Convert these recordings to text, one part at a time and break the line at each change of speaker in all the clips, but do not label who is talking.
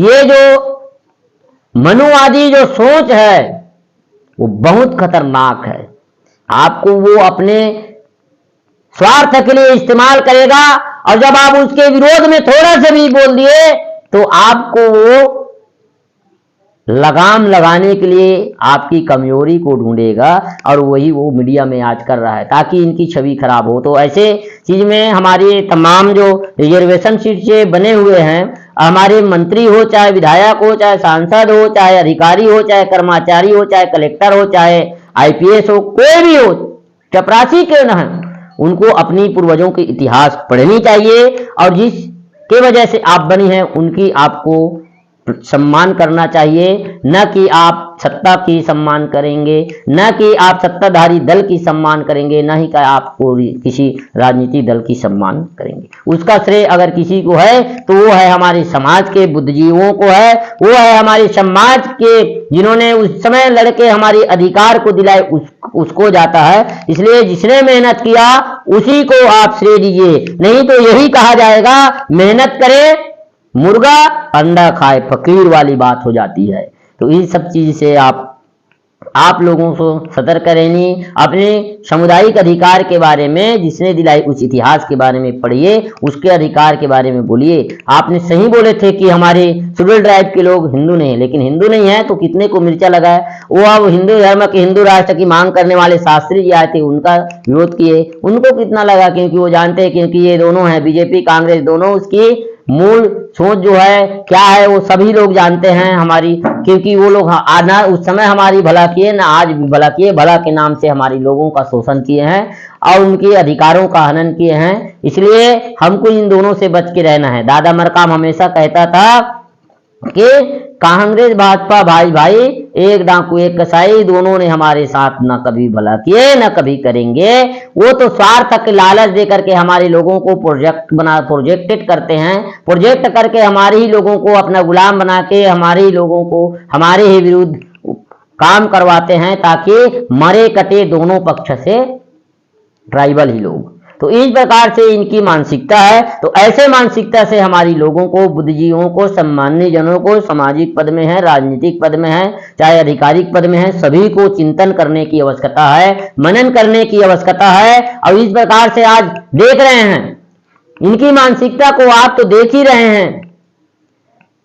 ये जो मनुवादी जो सोच है वो बहुत खतरनाक है। आपको वो अपने स्वार्थ के लिए इस्तेमाल करेगा, और जब आप उसके विरोध में थोड़ा सा भी बोल दिए तो आपको वो लगाम लगाने के लिए आपकी कमजोरी को ढूंढेगा, और वही वो मीडिया में आज कर रहा है ताकि इनकी छवि खराब हो। तो ऐसे चीज में हमारी तमाम जो रिजर्वेशन सीट से बने हुए हैं, हमारे मंत्री हो, चाहे विधायक हो, चाहे सांसद हो, चाहे अधिकारी हो, चाहे कर्मचारी हो, चाहे कलेक्टर हो, चाहे आईपीएस हो, कोई भी हो, चपरासी क्यों न है, उनको अपनी पूर्वजों के इतिहास पढ़नी चाहिए, और जिसके वजह से आप बनी हैं उनकी आपको सम्मान करना चाहिए। न कि आप सत्ता की सम्मान करेंगे, न कि आप सत्ताधारी दल की सम्मान करेंगे, न ही आप किसी राजनीतिक दल की सम्मान करेंगे। उसका श्रेय अगर किसी को है तो वो है हमारे समाज के बुद्धिजीवियों को है, वो है हमारे समाज के जिन्होंने उस समय लड़के हमारे अधिकार को दिलाए, उसको जाता है। इसलिए जिसने मेहनत किया उसी को आप श्रेय दीजिए, नहीं तो यही कहा जाएगा मेहनत करे मुर्गा अंडा खाए फकीर वाली बात हो जाती है। तो इन सब चीज से आप लोगों को सतर्क रहनी, अपने सामुदायिक अधिकार के बारे में जिसने दिलाई उस इतिहास के बारे में पढ़िए, उसके अधिकार के बारे में बोलिए। आपने सही बोले थे कि हमारे शेड्यूल ट्राइब के लोग हिंदू नहीं, लेकिन हिंदू नहीं है तो कितने को मिर्चा लगाए। वो अब हिंदू धर्म के हिंदू राष्ट्र की मांग करने वाले शास्त्री जी आए थे, उनका विरोध किए, उनको कितना लगा, क्योंकि वो जानते हैं क्योंकि ये दोनों है बीजेपी कांग्रेस, दोनों उसकी मूल सोच जो है क्या है वो सभी लोग जानते हैं हमारी, क्योंकि वो लोग ना उस समय हमारी भला किए ना आज भी भला किए, भला के नाम से हमारी लोगों का शोषण किए हैं और उनके अधिकारों का हनन किए हैं। इसलिए हमको इन दोनों से बच के रहना है। दादा मरकाम हमेशा कहता था कि कांग्रेस भाजपा भाई भाई, एक डाकू एक कसाई, दोनों ने हमारे साथ न कभी भला किए न कभी करेंगे। वो तो स्वार्थ के लालच देकर के हमारे लोगों को प्रोजेक्टेड करते हैं, प्रोजेक्ट करके हमारे ही लोगों को अपना गुलाम बना के हमारे ही लोगों को हमारे ही विरुद्ध काम करवाते हैं, ताकि मरे कटे दोनों पक्ष से ट्राइबल ही लोग। तो इस प्रकार से इनकी मानसिकता है। तो ऐसे मानसिकता से हमारी लोगों को, बुद्धिजीवियों को, सम्मानीय जनों को, सामाजिक पद में है, राजनीतिक पद में है, चाहे आधिकारिक पद में है, सभी को चिंतन करने की आवश्यकता है, मनन करने की आवश्यकता है। और इस प्रकार से आज देख रहे हैं इनकी मानसिकता को, आप तो देख ही रहे हैं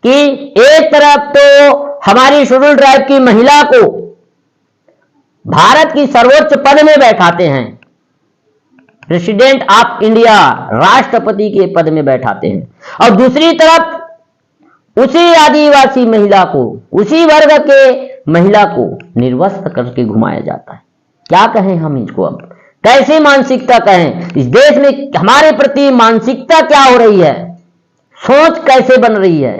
कि एक तरफ तो हमारी शेड्यूल ट्राइब की महिला को भारत की सर्वोच्च पद में बैठाते हैं, प्रेसिडेंट ऑफ इंडिया, राष्ट्रपति के पद में बैठाते हैं, और दूसरी तरफ उसी आदिवासी महिला को, उसी वर्ग के महिला को निर्वस्त्र करके घुमाया जाता है। क्या कहें हम इसको, अब कैसी मानसिकता कहें? इस देश में हमारे प्रति मानसिकता क्या हो रही है, सोच कैसे बन रही है?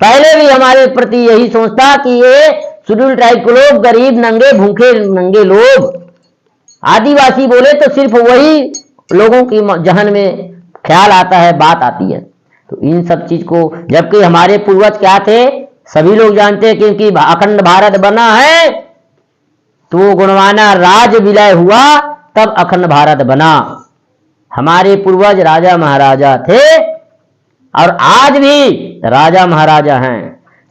पहले भी हमारे प्रति यही सोच था कि ये शेड्यूल ट्राइब के लोग गरीब, नंगे, भूखे नंगे लोग, आदिवासी बोले तो सिर्फ वही लोगों की जहन में ख्याल आता है, बात आती है। तो इन सब चीज को, जबकि हमारे पूर्वज क्या थे सभी लोग जानते हैं, क्योंकि अखंड भारत बना है तो गुणवाना राज विलय हुआ तब अखंड भारत बना। हमारे पूर्वज राजा महाराजा थे और आज भी राजा महाराजा हैं।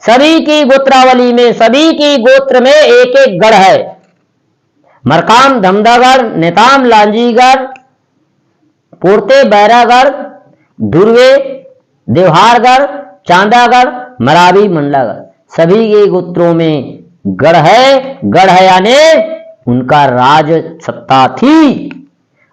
सभी की गोत्रावली में, सभी की गोत्र में एक एक गढ़ है। मरकाम धमदागढ़, नेताम लांजीगढ़, पोर्ते बैरागढ़, धुर्वे देवहारगढ़, चांदागढ़, मरावी मंडलागढ़, सभी के गोत्रों में गढ़ है। गढ़ है यानी उनका राज सत्ता थी,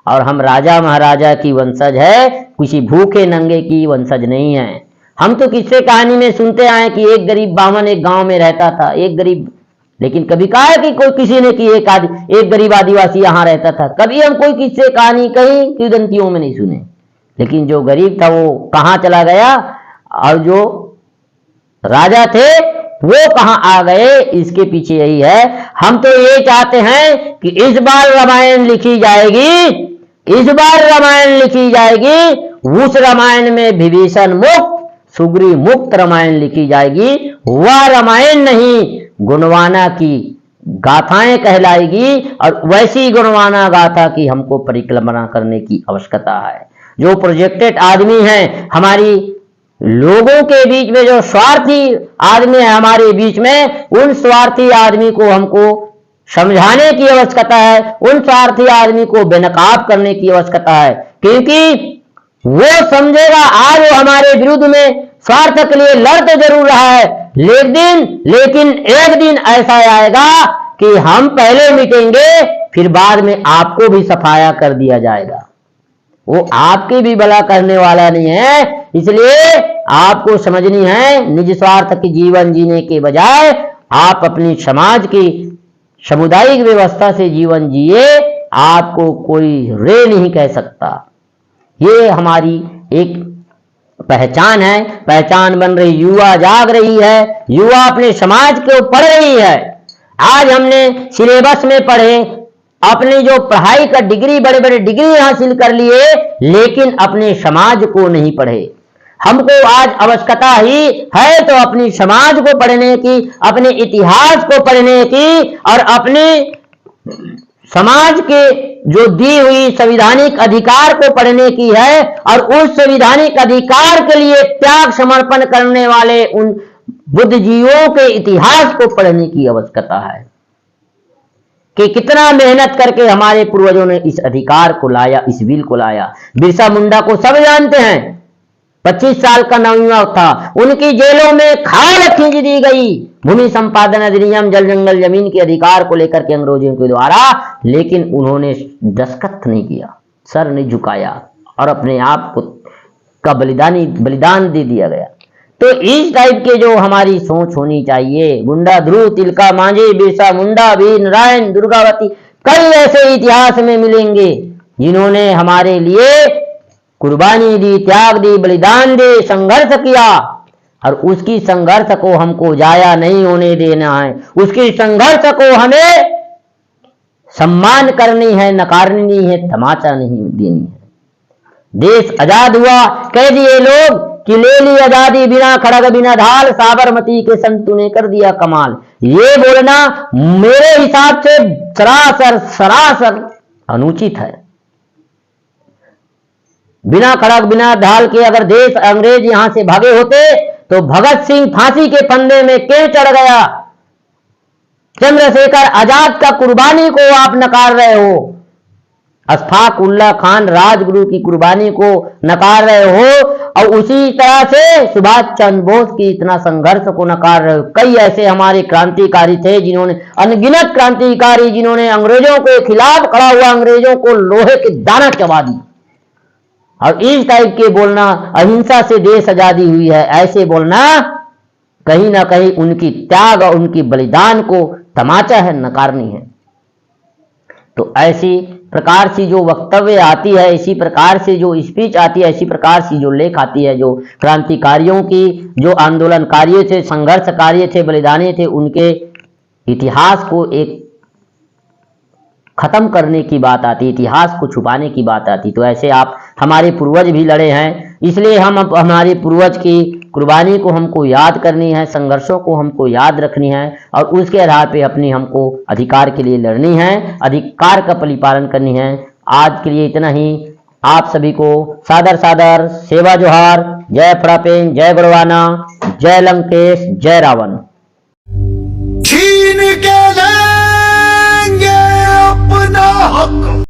और हम राजा महाराजा की वंशज है, किसी भूखे नंगे की वंशज नहीं है। हम तो किस्से कहानी में सुनते आए कि एक गरीब बामन एक गांव में रहता था, एक गरीब, लेकिन कभी कहा है कि कोई किसी ने कि एक गरीब आदिवासी यहां रहता था? कभी हम कोई किस्से कहानी कहीं किंवदंतियों में नहीं सुने। लेकिन जो गरीब था वो कहां चला गया, और जो राजा थे वो कहां आ गए, इसके पीछे यही है। हम तो ये चाहते हैं कि इस बार रामायण लिखी जाएगी, इस बार रामायण लिखी जाएगी, उस रामायण में विभीषण मुक्त, सुग्री मुक्त रामायण लिखी जाएगी। वह रामायण नहीं, गुणवाना की गाथाएं कहलाएगी, और वैसी गुणवाना गाथा की हमको परिकल्पना करने की आवश्यकता है। जो प्रोजेक्टेड आदमी हैं, हमारी लोगों के बीच में जो स्वार्थी आदमी है हमारे बीच में, उन स्वार्थी आदमी को हमको समझाने की आवश्यकता है, उन स्वार्थी आदमी को बेनकाब करने की आवश्यकता है, क्योंकि वो समझेगा आज वो हमारे विरुद्ध में स्वार्थ के लिए लड़ तो जरूर रहा है, लेकिन एक दिन ऐसा आएगा कि हम पहले मिटेंगे, फिर बाद में आपको भी सफाया कर दिया जाएगा। वो आपकी भी भला करने वाला नहीं है। इसलिए आपको समझनी है, निज स्वार्थ की जीवन जीने के बजाय आप अपनी समाज की सामुदायिक व्यवस्था से जीवन जिए, आपको कोई रे नहीं कह सकता। ये हमारी एक पहचान है, पहचान बन रही, युवा जाग रही है, युवा अपने समाज को पढ़ रही है। आज हमने सिलेबस में पढ़े, अपनी जो पढ़ाई का डिग्री, बड़े बड़े डिग्री हासिल कर लिए, लेकिन अपने समाज को नहीं पढ़े। हमको आज आवश्यकता ही है तो अपनी समाज को पढ़ने की, अपने इतिहास को पढ़ने की, और अपने समाज के जो दी हुई संवैधानिक अधिकार को पढ़ने की है, और उस संवैधानिक अधिकार के लिए त्याग समर्पण करने वाले उन बुद्धिजीवियों के इतिहास को पढ़ने की आवश्यकता है कि कितना मेहनत करके हमारे पूर्वजों ने इस अधिकार को लाया, इस बिल को लाया। बिरसा मुंडा को सब जानते हैं, 25 साल का नौजवान था, उनकी जेलों में खाल खींच दी गई भूमि संपादन अधिनियम, जल जंगल जमीन के अधिकार को लेकर के अंग्रेजों के द्वारा, लेकिन उन्होंने दस्तखत नहीं किया, सर नहीं झुकाया, और अपने आप को का बलिदान दे दिया गया। तो इस टाइप के जो हमारी सोच होनी चाहिए, मुंडा, ध्रुव, तिलका मांझी, बिरसा मुंडा, वीर नारायण, दुर्गावती, कई ऐसे इतिहास में मिलेंगे जिन्होंने हमारे लिए कुर्बानी दी, त्याग दी, बलिदान दे, संघर्ष किया, और उसकी संघर्ष को हमको जाया नहीं होने देना है। उसकी संघर्ष को हमें सम्मान करनी है, नकारनी है, तमाचा नहीं देनी है। देश आजाद हुआ, कह दिए लोग कि ले ली आजादी बिना खड़ग बिना ढाल, साबरमती के संत ने कर दिया कमाल। ये बोलना मेरे हिसाब से सरासर अनुचित है। बिना खड़ग बिना ढाल के अगर देश अंग्रेज यहां से भागे होते तो भगत सिंह फांसी के फंदे में क्यों चढ़ गया? चंद्रशेखर आजाद का कुर्बानी को आप नकार रहे हो, अशफाक उल्लाह खान राजगुरु की कुर्बानी को नकार रहे हो, और उसी तरह से सुभाष चंद्र बोस की इतना संघर्ष को नकार रहे हो। कई ऐसे हमारे क्रांतिकारी थे जिन्होंने, अनगिनत क्रांतिकारी जिन्होंने अंग्रेजों के खिलाफ खड़ा हुआ, अंग्रेजों को लोहे की दाना चबा दी, और इस टाइप के बोलना अहिंसा से देश आजादी हुई है, ऐसे बोलना कहीं ना कहीं उनकी त्याग और उनकी बलिदान को तमाचा है, नकारनी है। तो ऐसी प्रकार से जो वक्तव्य आती है, इसी प्रकार से जो स्पीच आती है, इसी प्रकार से जो लेख आती है, जो क्रांतिकारियों की, जो आंदोलनकारी थे, संघर्षकारी थे, बलिदानी थे, उनके इतिहास को एक खत्म करने की बात आती, इतिहास को छुपाने की बात आती। तो ऐसे आप, हमारे पूर्वज भी लड़े हैं, इसलिए हम हमारे पूर्वज की कुर्बानी को हमको याद करनी है, संघर्षों को हमको याद रखनी है, और उसके आधार पे अपनी हमको अधिकार के लिए लड़नी है, अधिकार का परिपालन करनी है। आज के लिए इतना ही। आप सभी को सादर सादर सेवा जोहार। जय फड़ापेन, जय बड़वाना, जय लंकेश, जय रावण।